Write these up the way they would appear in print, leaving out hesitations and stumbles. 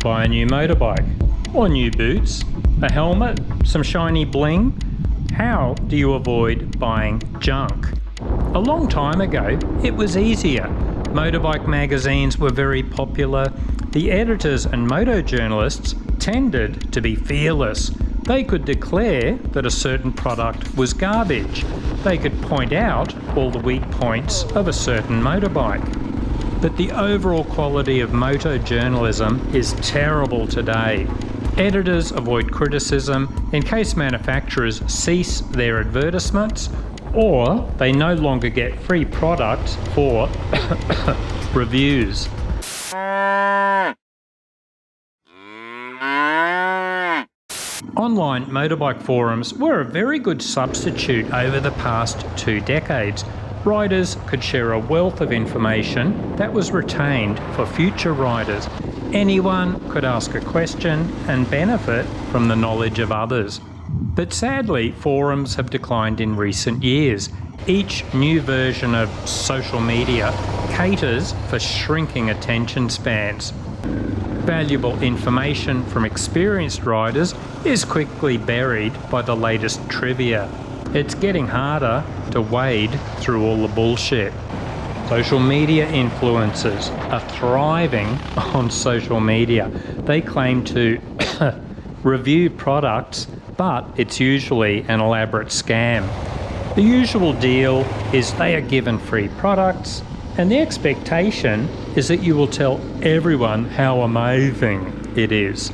buy a new motorbike, or new boots, a helmet, some shiny bling. How do you avoid buying junk? A long time ago, it was easier. Motorbike magazines were very popular. The editors and moto journalists tended to be fearless. They could declare that a certain product was garbage. They could point out all the weak points of a certain motorbike. But the overall quality of moto journalism is terrible today. Editors avoid criticism in case manufacturers cease their advertisements, or they no longer get free products for reviews. Online motorbike forums were a very good substitute over the past 2 decades. Riders could share a wealth of information that was retained for future riders. Anyone could ask a question and benefit from the knowledge of others. But sadly, forums have declined in recent years. Each new version of social media caters for shrinking attention spans. Valuable information from experienced riders is quickly buried by the latest trivia. It's getting harder to wade through all the bullshit. Social media influencers are thriving on social media. They claim to review products, but it's usually an elaborate scam. The usual deal is they are given free products, and the expectation is that you will tell everyone how amazing it is.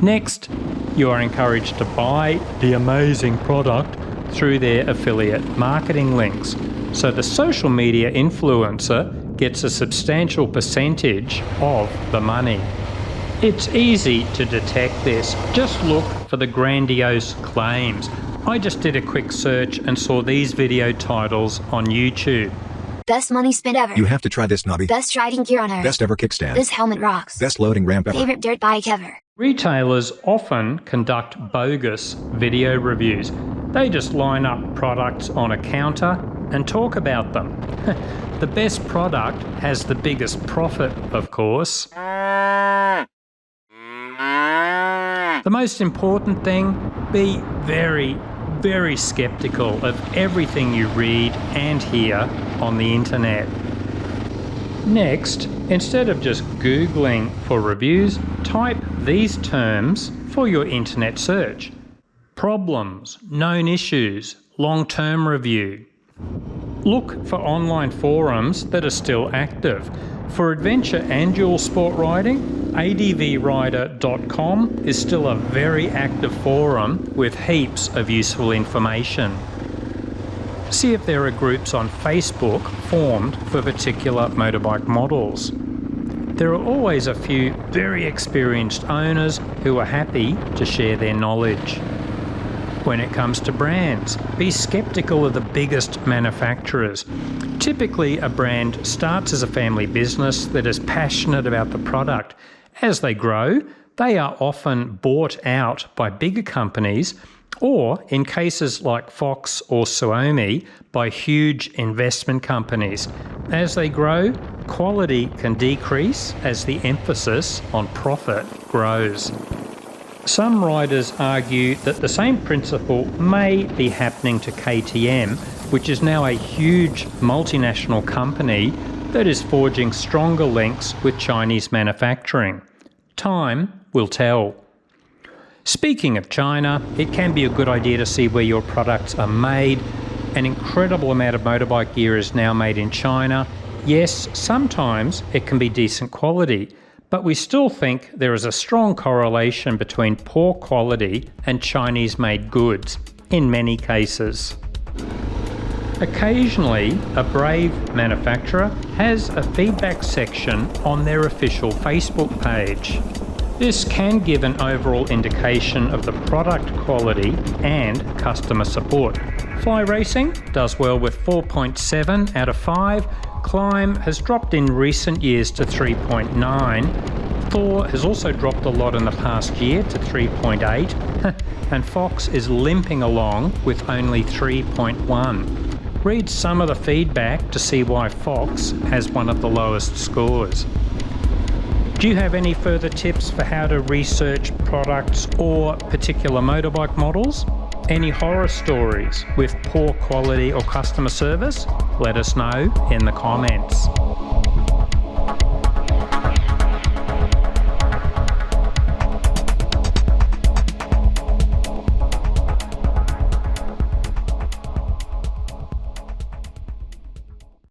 Next, you are encouraged to buy the amazing product through their affiliate marketing links. So the social media influencer gets a substantial percentage of the money. It's easy to detect this. Just look for the grandiose claims. I just did a quick search and saw these video titles on YouTube. Best money spent ever. You have to try this, Nobby. Best riding gear on earth. Best ever kickstand. This helmet rocks. Best loading ramp ever. Favorite dirt bike ever. Retailers often conduct bogus video reviews. They just line up products on a counter and talk about them. The best product has the biggest profit, of course. The most important thing, be very, very skeptical of everything you read and hear on the internet. Next, instead of just Googling for reviews, type these terms for your internet search. Problems, known issues, long-term review. Look for online forums that are still active. For adventure and dual sport riding, advrider.com is still a very active forum with heaps of useful information. See if there are groups on Facebook formed for particular motorbike models. There are always a few very experienced owners who are happy to share their knowledge. When it comes to brands, be skeptical of the biggest manufacturers. Typically, a brand starts as a family business that is passionate about the product. As they grow, they are often bought out by bigger companies, or in cases like Fox or Xiaomi, by huge investment companies. As they grow, quality can decrease as the emphasis on profit grows. Some riders argue that the same principle may be happening to KTM, which is now a huge multinational company that is forging stronger links with Chinese manufacturing. Time will tell. Speaking of China, it can be a good idea to see where your products are made. An incredible amount of motorbike gear is now made in China. Yes, sometimes it can be decent quality, but we still think there is a strong correlation between poor quality and Chinese-made goods, in many cases. Occasionally, a brave manufacturer has a feedback section on their official Facebook page. This can give an overall indication of the product quality and customer support. Fly Racing does well with 4.7 out of 5. Climb has dropped in recent years to 3.9. Thor has also dropped a lot in the past year to 3.8. And Fox is limping along with only 3.1. Read some of the feedback to see why Fox has one of the lowest scores. Do you have any further tips for how to research products or particular motorbike models? Any horror stories with poor quality or customer service? Let us know in the comments.